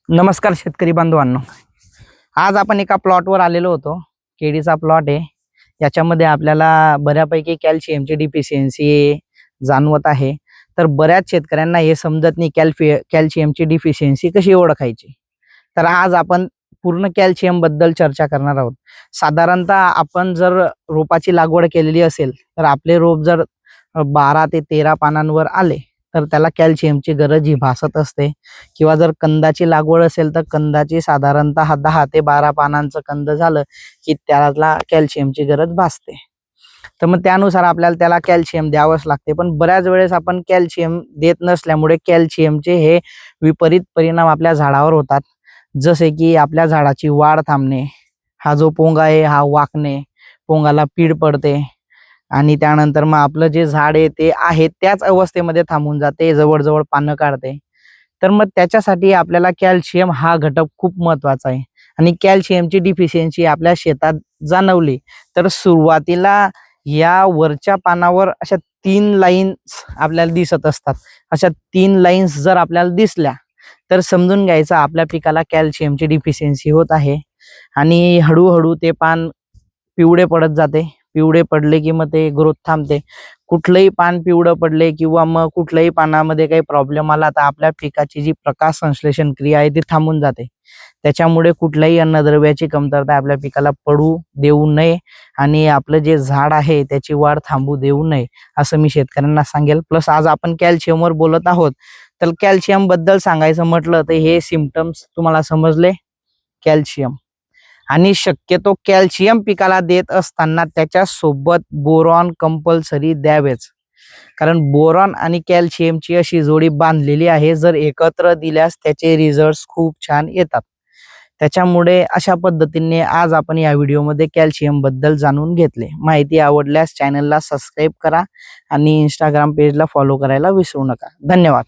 नमस्कार शेतकरी बांधवांनो, आज आपण एका प्लॉटवर आलेलो होतो. केळीचा प्लॉट आहे. याच्यामध्ये आपल्याला बऱ्यापैकी कॅल्शियमची डिफिशियन्सी जाणवत आहे. तर बऱ्याच शेतकऱ्यांना हे समजत नाही कॅल्शियमची डिफिशियन्सी कशी ओळखायची. तर आज आपण पूर्ण कॅल्शियम बद्दल चर्चा करणार आहोत. साधारणतः आपण जर रोपाची लागवड केलेली असेल तर आपले रोप जर 12 ते 13 पानांवर आले तर त्याला कॅल्शियमची गरज ही भासत असते. किंवा जर कंदाची लागवड असेल तर कंदाची साधारणतः 10 ते 12 पानांचं कंद झालं की त्याला कॅल्शियमची गरज भासते. तर मग त्यानुसार आपल्याला त्याला कॅल्शियम द्यावंच लागते. पण बऱ्याच वेळेस आपण कॅल्शियम देत नसल्यामुळे कॅल्शियमचे हे विपरीत परिणाम आपल्या झाडावर होतात. जसे की आपल्या झाडाची वाढ थांबणे, हा जो पोंगा आहे हा वाकणे, पोंगाला पीड पडते आणि त्यानंतर मग आपलं जे झाड आहे ते आहे त्याच अवस्थेमध्ये थांबून जाते, जवळजवळ पानं काढते. तर मग त्याच्यासाठी आपल्याला कॅल्शियम हा घटक खूप महत्वाचा आहे. आणि कॅल्शियमची डिफिशियन्सी आपल्या शेतात जाणवली तर सुरुवातीला या वरच्या पानावर अशा 3 लाईन्स आपल्याला दिसत असतात. अशा 3 लाईन्स जर आपल्याला दिसल्या तर समजून घ्यायचं आपल्या पिकाला कॅल्शियमची डिफिशियन्सी होत आहे. आणि हळूहळू ते पान पिवळे पडत जाते. पिवळे पडले की मग ते ग्रोथ थांबते. कुठलंही पान पिवळं पडले किंवा मग कुठल्याही पानामध्ये काही प्रॉब्लेम आला तर आपल्या पिकाची जी प्रकाश संश्लेषण क्रिया आहे ती थांबून जाते. त्याच्यामुळे कुठल्याही अन्नद्रव्याची कमतरता आपल्या पिकाला पडू देऊ नये आणि आपलं जे झाड आहे त्याची वाढ थांबू देऊ नये असं मी शेतकऱ्यांना सांगेल. प्लस आज आपण कॅल्शियमवर बोलत आहोत तर कॅल्शियम बद्दल सांगायचं म्हटलं तर हे सिम्पटम्स तुम्हाला समजले. कॅल्शियम आणि शक्यतो कॅल्शियम पिकाला देत असताना त्याच्या सोबत बोरॉन कंपल्सरी द्यावेच. कारण बोरॉन आणि कॅल्शियमची अशी जोडी बांधलेली आहे, जर एकत्र दिल्यास त्याचे रिझल्ट्स खूप छान येतात. त्याच्यामुळे अशा पद्धतीने आज आपण या व्हिडिओमध्ये कॅल्शियम बद्दल जाणून घेतले. माहिती आवडल्यास चॅनलला सबस्क्राईब करा आणि इंस्टाग्राम पेजला फॉलो करायला विसरू नका. धन्यवाद.